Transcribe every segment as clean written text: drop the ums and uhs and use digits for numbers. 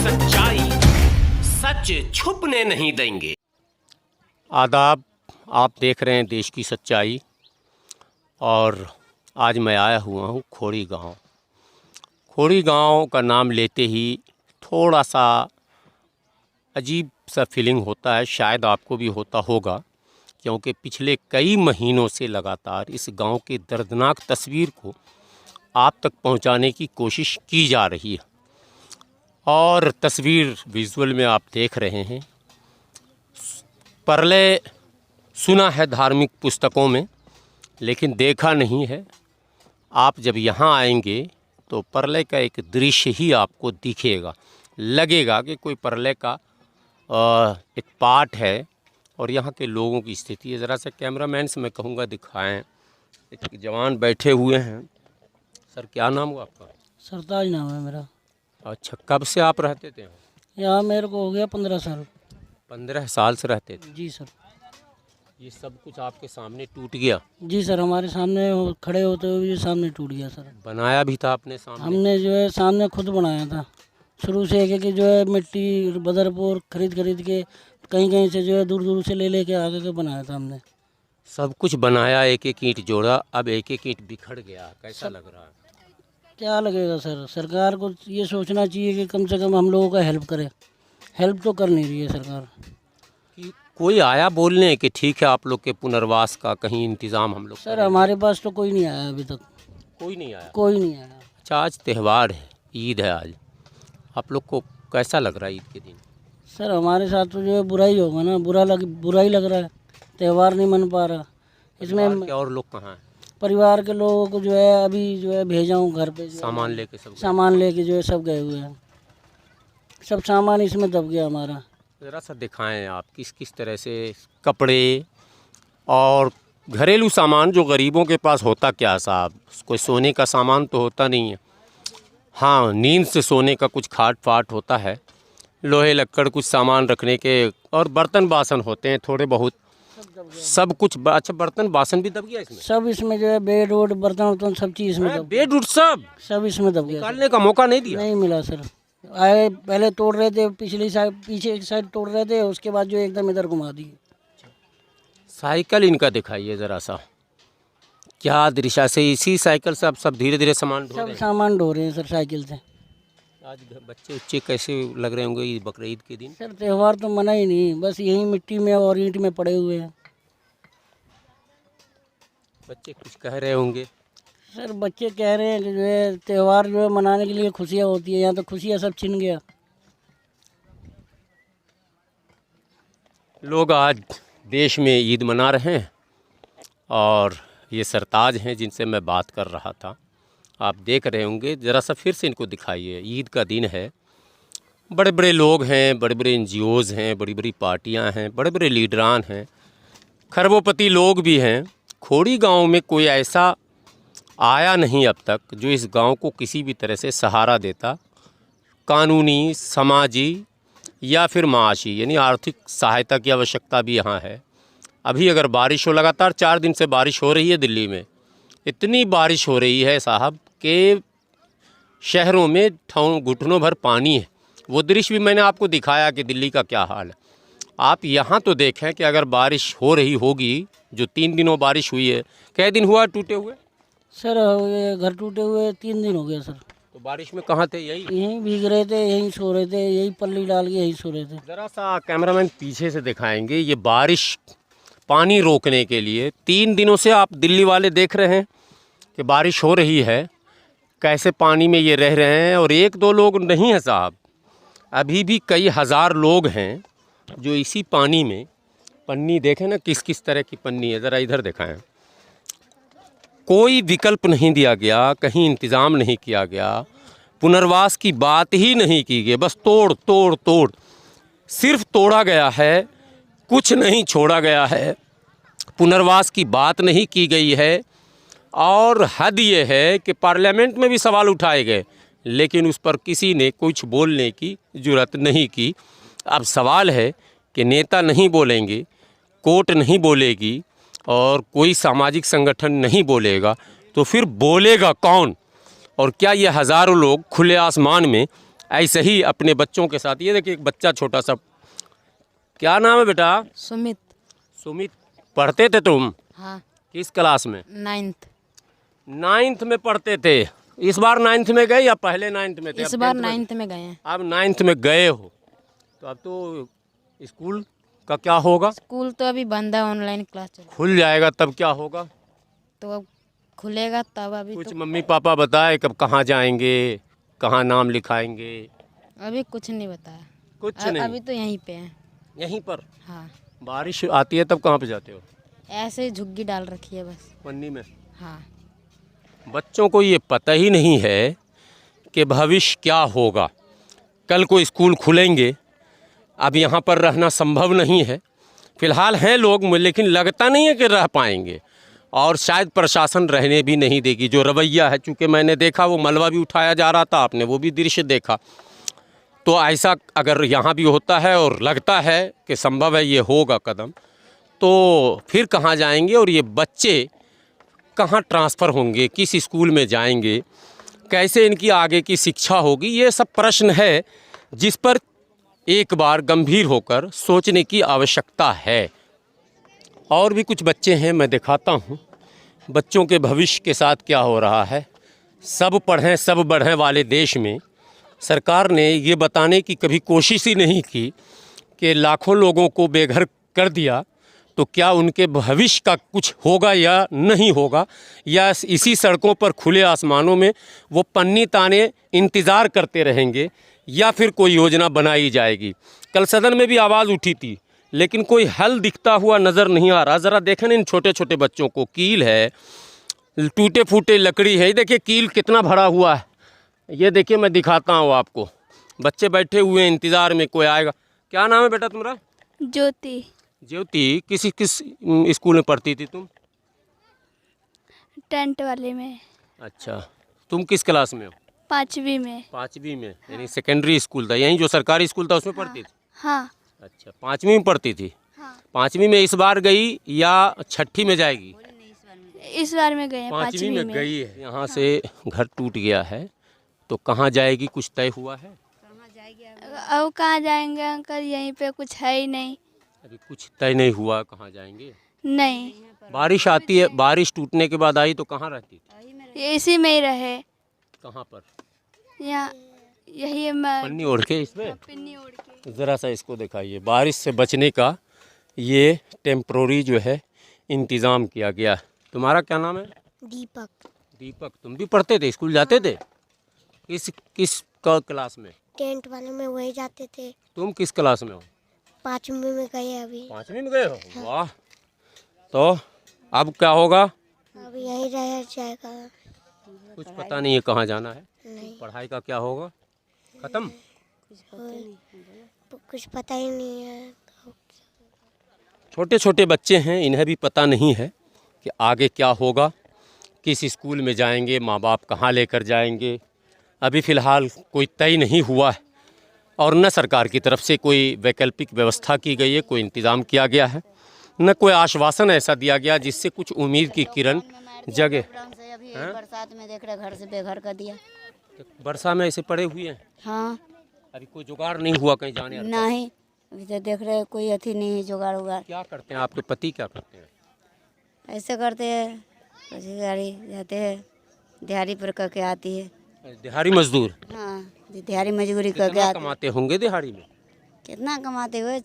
सच्चाई सच छुपने नहीं देंगे। आदाब, आप देख रहे हैं देश की सच्चाई। और आज मैं आया हुआ हूँ खोड़ी गांव। खोड़ी गांव का नाम लेते ही थोड़ा सा अजीब सा फीलिंग होता है, शायद आपको भी होता होगा, क्योंकि पिछले कई महीनों से लगातार इस गांव की दर्दनाक तस्वीर को आप तक पहुंचाने की कोशिश की जा रही है। और तस्वीर विजुअल में आप देख रहे हैं। प्रलय सुना है धार्मिक पुस्तकों में, लेकिन देखा नहीं है। आप जब यहाँ आएंगे तो प्रलय का एक दृश्य ही आपको दिखेगा, लगेगा कि कोई प्रलय का एक पार्ट है। और यहाँ के लोगों की स्थिति है, ज़रा सा कैमरामैन से मैं कहूँगा दिखाएं। एक जवान बैठे हुए हैं। सर, क्या नाम हुआ आपका? सरताज नाम है मेरा। अच्छा, कब से आप रहते थे यहाँ? मेरे को हो गया 15 साल। 15 साल से रहते थे? जी सर। ये सब कुछ आपके सामने टूट गया? जी सर, हमारे सामने खड़े होते हुए भी सामने टूट गया सर। बनाया भी था आपने सामने? हमने जो है सामने खुद बनाया था, शुरू से एक जो है मिट्टी बदरपुर खरीद के कहीं कहीं से जो है दूर दूर से ले के आगे के बनाया था हमने। सब कुछ बनाया, एक एक ईंट जोड़ा, अब एक एक ईंट बिखर गया। कैसा लग रहा है? क्या लगेगा सर, सरकार को ये सोचना चाहिए कि कम से कम हम लोगों का हेल्प करे। हेल्प तो कर नहीं रही है सरकार। कि कोई आया बोलने कि ठीक है आप लोग के पुनर्वास का कहीं इंतज़ाम हम लोग सर हमारे पास तो कोई नहीं आया अभी तक। कोई नहीं आया? कोई नहीं आया। अच्छा, आज त्यौहार है, ईद है आज, आप लोग को कैसा लग रहा है ईद के दिन? सर हमारे साथ तो जो है बुरा ही होगा ना, बुरा ही लग रहा है। त्यौहार नहीं मन पा रहा इसमें। और लोग कहाँ हैं? परिवार के लोगों को जो है अभी जो है भेजा हूँ घर पे। सामान लेके सब? सामान लेके जो है सब गए हुए हैं। सब सामान इसमें दब गया हमारा। ज़रा सा दिखाएं आप किस किस तरह से कपड़े और घरेलू सामान जो गरीबों के पास होता क्या साहब, कोई सोने का सामान तो होता नहीं है। हाँ, नींद से सोने का कुछ खाट फाट होता है, लोहे लक्कड़ कुछ सामान रखने के, और बर्तन बासन होते हैं थोड़े बहुत, सब कुछ। अच्छा, बर्तन बासन भी दब गया इसमें? सब इसमें जो है बेड वोड बर्तन वर्तन सब चीज़ इसमें दब, बेड उड सब इसमें दब गया। निकालने का मौका नहीं दिया? नहीं मिला सर। आए पहले तोड़ रहे थे, पिछली साइड पीछे एक साइड तोड़ रहे थे, उसके बाद जो एकदम इधर घुमा दिए। साइकिल इनका दिखाइए ज़रा सा, क्या दृश्य से इसी साइकिल से आप सब धीरे धीरे सामान ढो रहे सब हैं? सामान ढो रहे हैं सर साइकिल से। आज बच्चे उच्चे कैसे लग रहे होंगे ये बकरीद के दिन? सर त्यौहार तो मना ही नहीं, बस यही मिट्टी में और ईंट में पड़े हुए हैं। बच्चे कुछ कह रहे होंगे? सर बच्चे कह रहे हैं कि जो है त्यौहार जो है मनाने के लिए खुशियाँ होती है, यहाँ तो खुशियाँ सब छिन गया। लोग आज देश में ईद मना रहे हैं और ये सरताज हैं जिनसे मैं बात कर रहा था, आप देख रहे होंगे। ज़रा सा फिर से इनको दिखाइए। ईद का दिन है, बड़े बड़े लोग हैं, बड़े बड़े NGOs हैं, बड़ी बड़ी पार्टियां हैं, बड़े बड़े लीडरान हैं, खरबोपति लोग भी हैं। खोड़ी गांव में कोई ऐसा आया नहीं अब तक जो इस गांव को किसी भी तरह से सहारा देता, कानूनी, समाजी या फिर माशी, यानी आर्थिक सहायता की आवश्यकता भी यहाँ है। अभी अगर बारिश हो, लगातार 4 दिन से बारिश हो रही है दिल्ली में, इतनी बारिश हो रही है साहब कि शहरों में घुटनों भर पानी है। वो दृश्य भी मैंने आपको दिखाया कि दिल्ली का क्या हाल है। आप यहाँ तो देखें कि अगर बारिश हो रही होगी, जो 3 दिनों बारिश हुई है, कै दिन हुआ टूटे हुए? सर ये घर टूटे हुए 3 दिन हो गया सर। तो बारिश में कहाँ थे? यहीं भीग रहे थे, यहीं सो रहे थे, यही पल्ली डाल के यहीं सो रहे थे। ज़रा सा कैमरामैन पीछे से दिखाएंगे। ये बारिश पानी रोकने के लिए 3 दिनों से आप दिल्ली वाले देख रहे हैं कि बारिश हो रही है, कैसे पानी में ये रह रहे हैं। और 1-2 लोग नहीं हैं साहब, अभी भी कई हज़ार लोग हैं जो इसी पानी में, पन्नी देखें ना किस किस तरह की पन्नी है, ज़रा इधर दिखाएं। कोई विकल्प नहीं दिया गया, कहीं इंतज़ाम नहीं किया गया, पुनर्वास की बात ही नहीं की गई। बस तोड़ तोड़ तोड़, सिर्फ तोड़ा गया है, कुछ नहीं छोड़ा गया है। पुनर्वास की बात नहीं की गई है। और हद ये है कि पार्लियामेंट में भी सवाल उठाए गए, लेकिन उस पर किसी ने कुछ बोलने की जुर्रत नहीं की। अब सवाल है कि नेता नहीं बोलेंगे, कोर्ट नहीं बोलेगी और कोई सामाजिक संगठन नहीं बोलेगा, तो फिर बोलेगा कौन? और क्या ये हज़ारों लोग खुले आसमान में ऐसे ही अपने बच्चों के साथ, ये देखिए एक बच्चा छोटा सा, क्या नाम है बेटा? सुमित। सुमित। पढ़ते थे तुम? हाँ। किस क्लास में? 9th। 9th में पढ़ते थे। इस बार 9th में गए या पहले 9th में थे? इस बार 9th में गए हैं। अब 9th में गए हो, तो अब तो स्कूल का क्या होगा? स्कूल तो अभी बंद है, ऑनलाइन क्लास चल। खुल जाएगा तब क्या होगा? तो अब खुलेगा तब। अभी कुछ तो मम्मी पापा बताए कब कहाँ जाएंगे, कहाँ नाम लिखाएंगे? अभी कुछ नहीं बताया। कुछ नहीं। अभी तो यहीं पे हैं। यहीं पर? हाँ। बारिश आती है तब कहाँ पे जाते हो? ऐसे ही झुग्गी डाल रखी है बस। पन्नी में? हाँ। बच्चों को ये पता ही नहीं है कि भविष्य क्या होगा। कल को स्कूल खुलेंगे, अब यहाँ पर रहना संभव नहीं है। फ़िलहाल हैं लोग, लेकिन लगता नहीं है कि रह पाएंगे, और शायद प्रशासन रहने भी नहीं देगी। जो रवैया है, चूँकि मैंने देखा वो मलबा भी उठाया जा रहा था, आपने वो भी दृश्य देखा, तो ऐसा अगर यहाँ भी होता है और लगता है कि संभव है ये होगा कदम, तो फिर कहाँ जाएंगे और ये बच्चे कहाँ ट्रांसफ़र होंगे, किस स्कूल में जाएंगे, कैसे इनकी आगे की शिक्षा होगी? ये सब प्रश्न है जिस पर एक बार गंभीर होकर सोचने की आवश्यकता है। और भी कुछ बच्चे हैं, मैं दिखाता हूँ बच्चों के भविष्य के साथ क्या हो रहा है। सब पढ़ें सब बढ़ें वाले देश में सरकार ने ये बताने की कभी कोशिश ही नहीं की कि लाखों लोगों को बेघर कर दिया तो क्या उनके भविष्य का कुछ होगा या नहीं होगा, या इसी सड़कों पर खुले आसमानों में वो पन्नी ताने इंतज़ार करते रहेंगे, या फिर कोई योजना बनाई जाएगी। कल सदन में भी आवाज़ उठी थी, लेकिन कोई हल दिखता हुआ नज़र नहीं आ रहा। ज़रा देखें इन छोटे छोटे बच्चों को, कील है, टूटे फूटे लकड़ी है, ये देखिए कील कितना भरा हुआ है। ये देखिए मैं दिखाता हूँ आपको, बच्चे बैठे हुए हैं इंतज़ार में कोई आएगा। क्या नाम है बेटा तुम्हारा? ज्योति। ज्योति, किस स्कूल में पढ़ती थी तुम? 10th वाले में। अच्छा, तुम किस क्लास में हो? 5वीं में। 5वीं में, यानी सेकेंडरी स्कूल था, यहीं जो सरकारी स्कूल था उसमें पढ़ती थी? हाँ। अच्छा, 5वीं में पढ़ती थी। हाँ। 5वीं में इस बार गई या 6ठी में जाएगी? इस बार में गए हैं 5वीं में गई है। यहाँ से घर टूट गया है तो कहाँ जाएगी, कुछ तय हुआ है? अब कहाँ जाएंगे अंकल, यहीं पे कुछ है ही नहीं। अभी कुछ तय नहीं हुआ कहाँ जाएंगे। नहीं। बारिश आती है, बारिश टूटने के बाद आई तो कहाँ रहती थी? इसी में ही रहे। कहाँ पर? यहाँ यही मैं पन्नी ओढ़ के इसमें? पिन्नी ओढ़ के। ज़रा सा इसको दिखाइए। बारिश से बचने का ये टेम्प्रोरी जो है इंतज़ाम किया गया। तुम्हारा क्या नाम है? दीपक। दीपक, तुम भी पढ़ते थे, स्कूल जाते थे? किस क्लास में? 10th वाले में वही जाते थे। तुम किस क्लास में हो? 5वीं में गए अभी। 5वीं में गए हो? वाह। तो अब क्या होगा? अब यहीं रह जाएगा। कुछ पता नहीं है कहाँ जाना है। नहीं। पढ़ाई का क्या होगा? खत्म? कुछ पता ही नहीं है। छोटे छोटे बच्चे हैं, इन्हें भी पता नहीं है कि आगे क्या होगा, किस स्कूल में जाएंगे, माँ बाप कहाँ लेकर जाएंगे। अभी फ़िलहाल कोई तय नहीं हुआ है और न सरकार की तरफ से कोई वैकल्पिक व्यवस्था की गई है, कोई इंतज़ाम किया गया है, न कोई आश्वासन ऐसा दिया गया जिससे कुछ उम्मीद की किरण जगे। बरसात में देख रहे, घर से बेघर कर दिया। बरसा में ऐसे पड़े हुए हैं? हाँ। अभी कोई जुगाड़ नहीं हुआ कहीं जाने? नहीं, अभी तो देख रहे कोई अथी नहीं है, जुगाड़ उगाड़। क्या करते हैं आपके पति, क्या करते हैं? ऐसे करते हैं, कभी गाड़ी जाते हैं, दिहाड़ी पर करके आती है। दिहाड़ी मजदूर? हाँ, दिहाड़ी मजदूरी करके कितना आती। कमाते होंगे दिहाड़ी में? कितना कमाते हुए?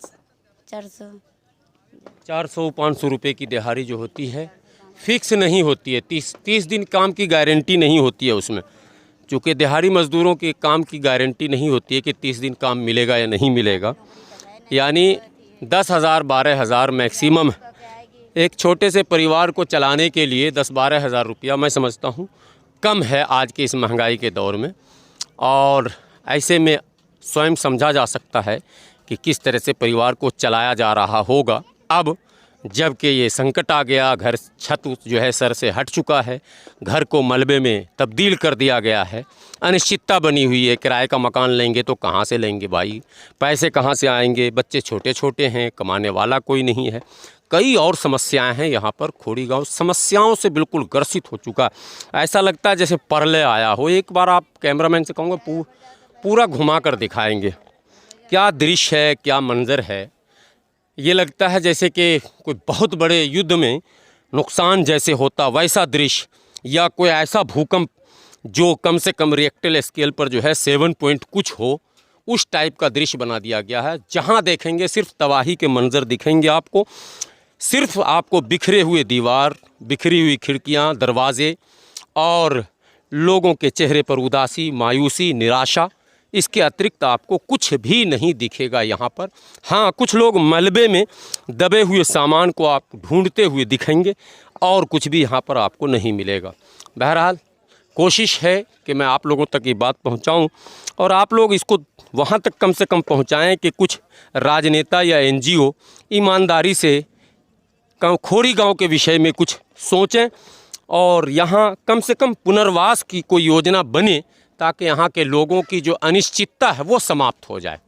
400-500 रुपए की दिहाड़ी जो होती है फिक्स नहीं होती है। 30 दिन काम की गारंटी नहीं होती है उसमें। चूँकि दिहाड़ी मज़दूरों के काम की गारंटी नहीं होती है कि 30 दिन काम मिलेगा या नहीं मिलेगा, यानी 10,000 12,000 मैक्सिमम। एक छोटे से परिवार को चलाने के लिए 10-12 हज़ार रुपया मैं समझता हूँ कम है आज के इस महंगाई के दौर में। और ऐसे में स्वयं समझा जा सकता है कि किस तरह से परिवार को चलाया जा रहा होगा। अब जबकि ये संकट आ गया, घर छत जो है सर से हट चुका है, घर को मलबे में तब्दील कर दिया गया है, अनिश्चितता बनी हुई है। किराए का मकान लेंगे तो कहाँ से लेंगे भाई, पैसे कहाँ से आएंगे, बच्चे छोटे छोटे हैं, कमाने वाला कोई नहीं है। कई और समस्याएं हैं यहाँ पर। खोड़ी गांव समस्याओं से बिल्कुल ग्रसित हो चुका। ऐसा लगता है जैसे परले आया हो। एक बार आप कैमरामैन से कहूँगा पूरा घुमा कर दिखाएंगे। क्या दृश्य है, क्या मंज़र है। ये लगता है जैसे कि कोई बहुत बड़े युद्ध में नुकसान जैसे होता वैसा दृश्य, या कोई ऐसा भूकंप जो कम से कम रिएक्टर स्केल पर जो है 7 पॉइंट कुछ हो, उस टाइप का दृश्य बना दिया गया है। जहाँ देखेंगे सिर्फ तबाही के मंजर दिखेंगे आपको, सिर्फ आपको बिखरे हुए दीवार, बिखरी हुई खिड़कियाँ, दरवाजे और लोगों के चेहरे पर उदासी, मायूसी, निराशा। इसके अतिरिक्त आपको कुछ भी नहीं दिखेगा यहाँ पर। हाँ, कुछ लोग मलबे में दबे हुए सामान को आप ढूंढते हुए दिखेंगे और कुछ भी यहाँ पर आपको नहीं मिलेगा। बहरहाल कोशिश है कि मैं आप लोगों तक ये बात पहुँचाऊँ और आप लोग इसको वहाँ तक कम से कम पहुँचाएँ कि कुछ राजनेता या NGO ईमानदारी से खोरी गांव के विषय में कुछ सोचें और यहाँ कम से कम पुनर्वास की कोई योजना बने ताकि यहाँ के लोगों की जो अनिश्चितता है वो समाप्त हो जाए।